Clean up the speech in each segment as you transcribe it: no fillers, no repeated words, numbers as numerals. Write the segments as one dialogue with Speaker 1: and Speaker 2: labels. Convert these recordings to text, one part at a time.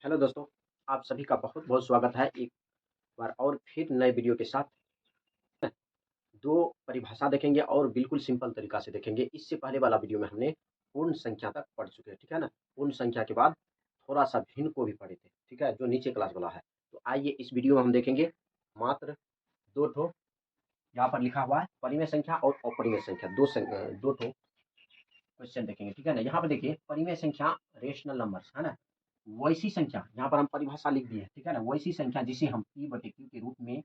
Speaker 1: Hello दोस्तों, आप सभी का बहुत-बहुत स्वागत है एक बार और फिर नए वीडियो के साथ। 2 परिभाषा देखेंगे और बिल्कुल सिंपल तरीका से देखेंगे। इससे पहले वाला वीडियो में हमने पूर्ण संख्या तक पढ़ चुके हैं, ठीक है ना? पूर्ण संख्या के बाद थोड़ा-सा भिन्न को भी पढ़े थे, ठीक है? जो नीचे क्लास वाला है। तो आइए इस वीडियो में हम देखेंगे मात्र 2 ठो यहाँ पर लिखा हुआ है परिमेय संख्या और अपरिमेय संख्या 2 ठो क्वेश्चन देखेंगे, ठीक है ना? यहाँ पे देखिए परिमेय संख्या रेशनल नंबर्स, है ना? वैसी संख्या यहाँ पर हम परिभाषा लिख दिए, ठीक है ना? वैसी संख्या जिसे हम P/Q के रूप में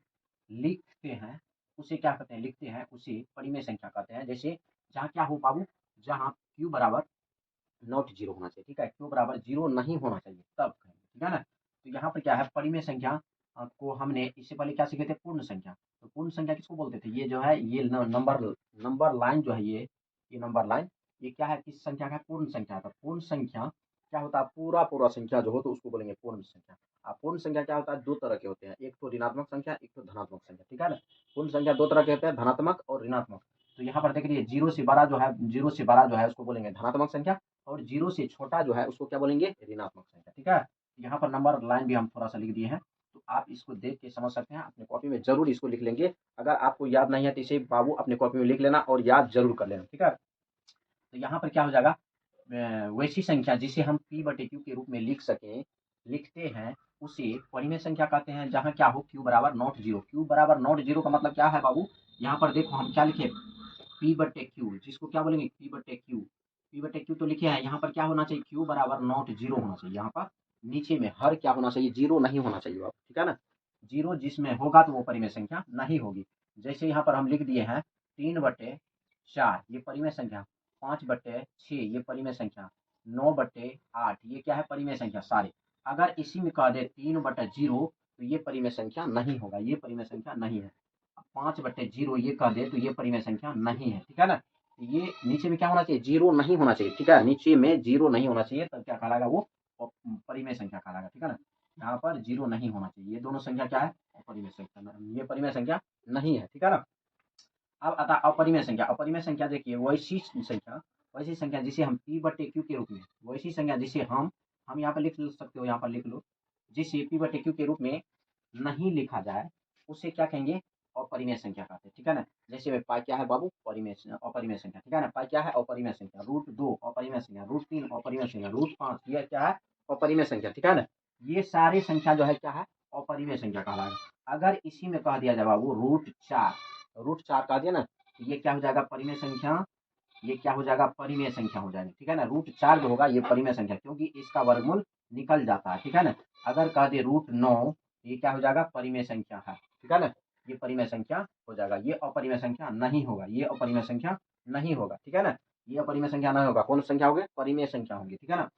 Speaker 1: लिखते हैं, उसे क्या कहते हैं? लिखते हैं, उसे परिमेय संख्या कहते हैं। जैसे जहाँ क्या हो बाबू, जहाँ Q बराबर नॉट 0 होना चाहिए, ठीक है? Q बराबर 0 नहीं होना चाहिए, तब कहेंगे, ठीक है ना? तो यहाँ पर क्या है परिमेय संख्या को हमने इससे पहले क्या सीखे थे? पूर्ण संख्या। तो पूर्ण संख्या किसको बोलते थे? ये जो है ये न नंबर नंबर लाइन जो है ये नंबर लाइन ये क्या है? किस संख्या का? पूर्ण संख्या का। पूर्ण संख्या क्या होता है? पूरा संख्या जो हो तो उसको बोलेंगे पूर्ण संख्या। पूर्ण संख्या क्या होता है? 2 तरह के होते हैं, एक तो ऋणात्मक संख्या, एक तो धनात्मक संख्या, ठीक है ना? पूर्ण संख्या 2 तरह के होते हैं, धनात्मक और ऋणात्मक। तो यहाँ पर देख लीजिए 0 से बड़ा जो है 0 से बड़ा जो है उसको बोलेंगे धनात्मक संख्या और 0 से छोटा जो है उसको क्या बोलेंगे? ऋणात्मक संख्या, ठीक है? यहाँ पर नंबर लाइन भी हम थोड़ा-सा लिख दिए हैं, तो आप इसको देख के समझ सकते हैं, अपनी कॉपी में ज़रूर इसको लिख लेंगे। अगर आपको याद नहीं है तो इसे बाबू अपनी कॉपी में लिख लेना और याद ज़रूर कर लेना, ठीक है? तो यहाँ पर क्या हो जाएगा वैसी संख्या जिसे हम P/Q के रूप में लिखते हैं, उसे परिमेय संख्या कहते हैं, जहाँ क्या हो Q बराबर नॉट 0। Q बराबर नॉट 0 का मतलब क्या है बाबू? यहाँ पर देखो हम क्या लिखे P/Q जिसको क्या बोलेंगे? P/Q तो लिखे हैं, यहाँ पर क्या होना चाहिए? Q बराबर नॉट 0 होना चाहिए। यहाँ पर नीचे में हर क्या होना चाहिए? 0 नहीं होना चाहिए बाबू, ठीक है ना? 0 जिसमें होगा तो वो परिमेय संख्या नहीं होगी। जैसे यहाँ पर हम लिख दिए हैं 3/4 ये परिमेय संख्या, 5/6 ये परिमेय संख्या, 9/8 ये क्या है? परिमेय संख्या सारे। अगर इसी में कह दे 3/0 तो ये परिमेय संख्या नहीं होगा, ये परिमेय संख्या नहीं है। 5/0 ये कह दे तो ये परिमेय संख्या नहीं है, ठीक है ना? ये नीचे में क्या होना चाहिए? 0 नहीं होना चाहिए, ठीक है? नीचे में 0 नहीं होना चाहिए, तब क्या कहलाएगा वो? परिमेय संख्या कहलाएगा, ठीक है ना? यहाँ पर 0 नहीं होना चाहिए। ये दोनों संख्या क्या है? अपरिमेय संख्या, ये परिमेय संख्या नहीं है, ठीक है ना? अब आता है अपरिमेय संख्या। अपरिमेय संख्या देखिए वैसी संख्या जिसे हम P/Q के रूप में, वैसी संख्या जिसे हम यहाँ पर लिख सकते हो, यहाँ पर लिख लो, जिसे P/Q के रूप में नहीं लिखा जाए, उसे क्या कहेंगे? अपरिमेय संख्या कहते हैं, ठीक है ना? जैसे में पाई क्या है बाबू? अपरिमेय संख्या, ठीक है ना? पाई क्या है? अपरिमेय संख्या। √2 अपरिमेय संख्या, √3 अपरिमेय संख्या, √5 ये क्या है? अपरिमेय संख्या, ठीक है ना? ये सारी संख्या जो है क्या है? अपरिमेय संख्या कहलाएगा। अगर इसी में कह दिया जाए बाबू √4 कह दिया ना, तो ये क्या हो जाएगा? परिमेय संख्या। ये क्या हो जाएगा? परिमेय संख्या हो जाएगी, ठीक है ना? √4 जो होगा ये परिमेय संख्या, क्योंकि इसका वर्गमूल निकल जाता है, ठीक है ना? अगर कह दे √9 ये क्या हो जाएगा? परिमेय संख्या है, ठीक है ना? ये परिमेय संख्या हो जाएगा, ये अपरिमेय संख्या नहीं होगा, ये अपरिमेय संख्या नहीं होगा, ठीक है ना? ये अपरिमेय संख्या नहीं होगा, कौन संख्या होगी? परिमेय संख्या होगी, ठीक है ना?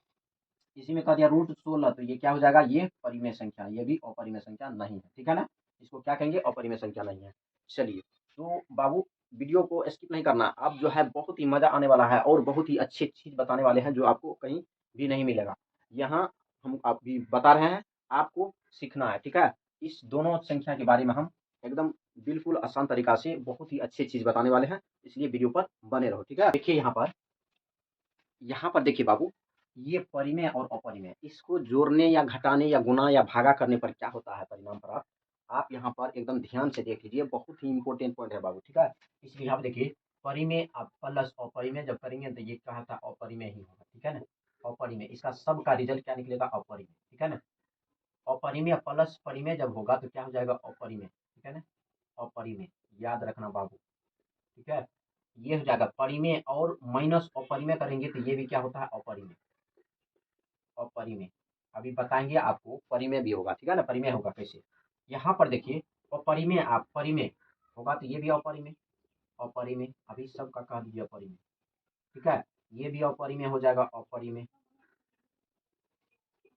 Speaker 1: इसी में कह दिया √16 तो ये क्या हो जाएगा? ये परिमेय संख्या, ये भी अपरिमेय संख्या नहीं है, ठीक है ना? इसको क्या कहेंगे? अपरिमेय संख्या नहीं है। चलिए, तो बाबू वीडियो को स्किप नहीं करना। अब जो है बहुत ही मज़ा आने वाला है और बहुत ही अच्छी चीज़ बताने वाले हैं जो आपको कहीं भी नहीं मिलेगा। यहाँ हम अभी बता रहे हैं, आपको सीखना है, ठीक है? इस दोनों संख्या के बारे में हम एकदम बिल्कुल आसान तरीका से बहुत ही अच्छी चीज़ बताने वाले हैं, इसलिए वीडियो पर बने रहो, ठीक है? देखिए यहाँ पर देखिए बाबू, ये परिमेय और अपरिमेय, इसको जोड़ने या घटाने या गुणा या भागा करने पर क्या होता है परिणाम पर आप यहाँ पर एकदम ध्यान से देख लीजिए, बहुत ही इंपॉर्टेंट पॉइंट है बाबू, ठीक है? इसलिए आप देखिए परिमेय आप प्लस अपरिमेय जब करेंगे तो ये क्या था? अपरिमेय ही होगा, ठीक है ना? अपरिमेय, इसका सब का रिजल्ट क्या निकलेगा? अपरिमेय, ठीक है ना? अपरिमेय प्लस परिमेय जब होगा तो क्या हो जाएगा? अपरिमेय, ठीक है ना? अपरिमेय, याद रखना बाबू, ठीक है? ये हो जाएगा परिमेय और माइनस अपरिमेय करेंगे तो ये भी क्या होता है? अपरिमेय। अपरिमेय अभी बताएंगे आपको, परिमेय भी होगा, ठीक है ना? परिमेय होगा कैसे? यहाँ पर देखिए अपरिमेय आप परिमेय होगा तो ये भी अपरिमेय। अपरिमेय अभी सबका कह दीजिए अपरिमेय, ठीक है? ये भी अपरिमेय हो जाएगा, अपरिमेय,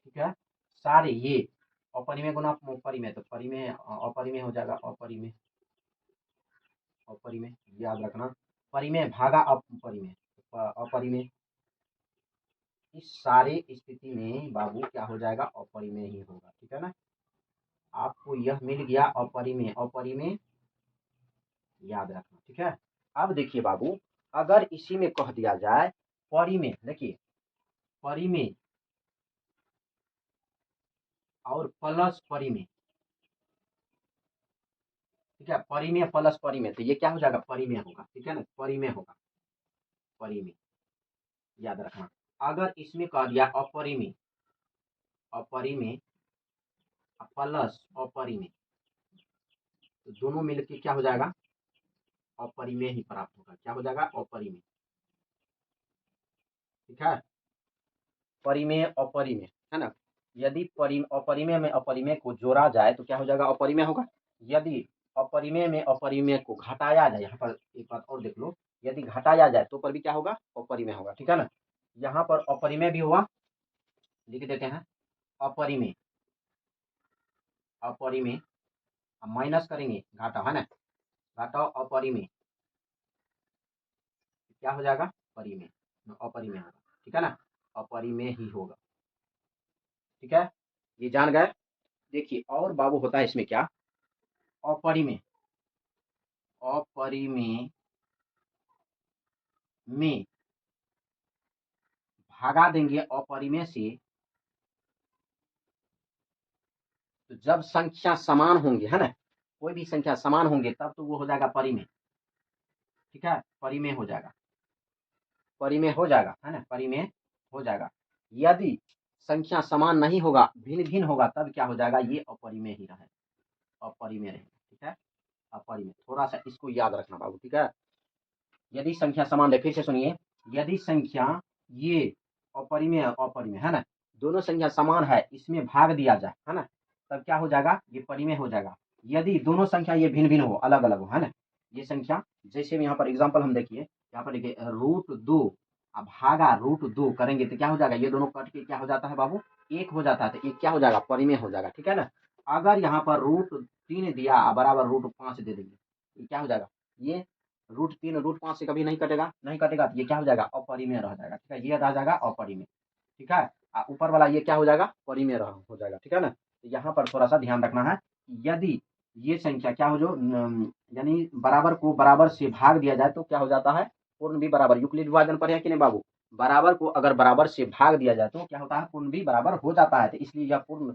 Speaker 1: ठीक है? सारे ये अपरिमेय गुना परिमेय तो परिमेय अपरिमेय हो जाएगा, अपरिमेय। अपरिमेय याद रखना, परिमेय भागा अपरिमेय, अपरिमेय। इस सारे स्थिति में बाबू क्या हो जाएगा? अपरिमेय ही होगा, ठीक है ना? आपको यह मिल गया अपरिमेय, अपरिमेय याद रखना, ठीक है? अब देखिए बाबू, अगर इसी में कह दिया जाए परिमेय, देखिए परिमेय और प्लस परिमेय। ठीक है, परिमेय प्लस परिमेय, तो ये क्या हो जाएगा, परिमेय होगा। ठीक है ना, परिमेय होगा, परिमेय याद रखना। अगर इसमें कह दिया अपरिमेय, अपरिमेय प्लस अपरिमेय, तो दोनों मिलकर क्या हो जाएगा, अपरिमेय ही प्राप्त होगा। क्या हो जाएगा, अपरिमेय। ठीक है, परिमेय अपरिमेय है ना। यदि अपरिमेय में अपरिमेय को जोड़ा जाए तो क्या हो जाएगा, अपरिमेय होगा। यदि अपरिमेय में अपरिमेय को घटाया जाए, यहाँ पर एक बात और देख लो, यदि घटाया जाए तो पर भी क्या होगा, अपरिमेय होगा। ठीक है ना, यहाँ पर अपरिमेय भी हुआ, लिख देते हैं अपरिमेय, अपरिमेय माइनस करेंगे घाटा है ना, घाटा अपरिमेय क्या हो जाएगा, परिमेय, अपरिमेय होगा। ठीक है ना, अपरिमेय ही होगा। ठीक है, ये जान गए। देखिए और बाबू होता है इसमें क्या, अपरिमेय, अपरिमेय में भागा देंगे अपरिमेय से, तो जब संख्या समान होंगे है ना, कोई भी संख्या समान होंगे तब तो वो हो जाएगा परिमेय। ठीक है, परिमेय हो जाएगा, परिमेय हो जाएगा है ना, परिमेय हो जाएगा। यदि संख्या समान नहीं होगा, भिन्न भिन्न होगा, तब क्या हो जाएगा, ये अपरिमेय ही रहेगा, अपरिमेय रहेगा। ठीक है, अपरिमेय, थोड़ा सा इसको याद रखना बाबू। ठीक है, यदि संख्या समान है, फिर से सुनिए, यदि संख्या ये अपरिमेय अपरिमेय है ना, दोनों संख्या समान है, इसमें भाग दिया जाए है ना, तब क्या हो जाएगा, ये परिमेय हो जाएगा। यदि दोनों संख्या ये भिन्न भिन्न हो, अलग अलग हो है ना, ये संख्या जैसे यहाँ पर एग्जाम्पल हम देखिए, यहाँ पर देखिए √2 अब भागा √2 करेंगे तो क्या हो जाएगा, ये दोनों कट के क्या हो जाता है बाबू, एक हो जाता है, तो एक क्या हो जाएगा, परिमेय हो जाएगा। ठीक है ना, अगर यहाँ पर √3 दिया बराबर √5 दे देंगे, ये क्या हो जाएगा, ये √3 √5 से कभी नहीं कटेगा, नहीं कटेगा, तो ये क्या हो जाएगा, अपरिमेय रह जाएगा। ठीक है, ये रह जाएगा अपरिमेय। ठीक है, ऊपर वाला ये क्या हो जाएगा, परिमेय हो जाएगा। ठीक है ना, तो यहाँ पर थोड़ा सा ध्यान रखना है, यदि ये संख्या क्या हो जो यानी बराबर को बराबर से भाग दिया जाए तो क्या हो जाता है, पूर्ण भी बराबर, यूक्लिड विभाजन पर है कि नहीं बाबू, बराबर को अगर बराबर से भाग दिया जाए तो क्या होता है, पूर्ण भी बराबर हो जाता है। तो इसलिए यह पूर्ण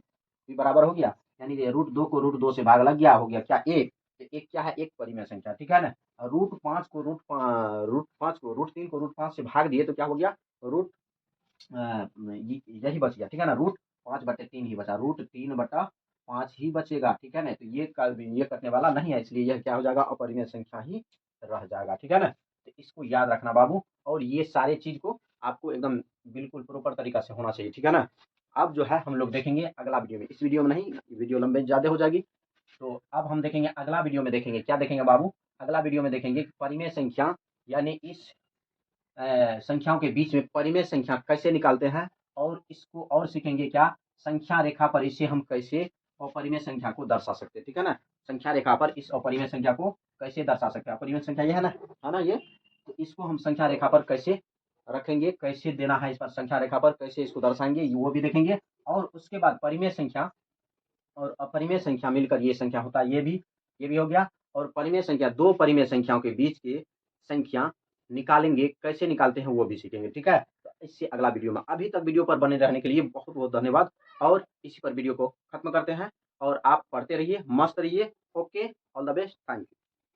Speaker 1: भी बराबर हो गया, यानी √2 को √2 से भाग लग गया, हो गया क्या, एक। तो एक क्या है, एक परिमेय संख्या। ठीक है ना, √5 को √5 को √3 को √5 से भाग दिए तो क्या हो गया, रूट यही बच गया। ठीक है ना, √5/3 ही बचा, √3/5 ही बचेगा। ठीक है ना, तो ये कटने वाला नहीं है, इसलिए यह क्या हो जाएगा, अपरिमेय संख्या ही रह जाएगा। ठीक है ना, तो इसको याद रखना बाबू, और ये सारे चीज को आपको एकदम बिल्कुल प्रॉपर तरीका से होना चाहिए। ठीक है ना, अब जो है हम लोग देखेंगे अगला वीडियो में, इस वीडियो में नहीं, वीडियो लंबे ज्यादा हो जाएगी, तो अब हम देखेंगे अगला वीडियो में, देखेंगे क्या देखेंगे बाबू, अगला वीडियो में देखेंगे परिमेय संख्या, यानी इस संख्याओं के बीच में परिमेय संख्या कैसे निकालते हैं, और इसको और सीखेंगे क्या, संख्या रेखा पर इसे हम कैसे अपरिमेय संख्या को दर्शा सकते हैं। ठीक है ना, संख्या रेखा पर इस अपरिमेय संख्या को कैसे दर्शा सकते हैं, अपरिमेय संख्या ये है ना ये, तो इसको हम संख्या रेखा पर कैसे रखेंगे, कैसे देना है इस पर संख्या रेखा पर, कैसे इसको दर्शाएंगे, वो भी देखेंगे। और उसके बाद परिमेय संख्या और अपरिमेय संख्या मिलकर ये संख्या होता है, ये भी हो गया। और परिमेय संख्या, दो परिमेय संख्याओं के बीच की संख्या निकालेंगे, कैसे निकालते हैं वो भी सीखेंगे। ठीक है, तो इससे अगला वीडियो में, अभी तक वीडियो पर बने रहने के लिए बहुत बहुत धन्यवाद, और इसी पर वीडियो को खत्म करते हैं, और आप पढ़ते रहिए, मस्त रहिए। Okay, all the best, thank you.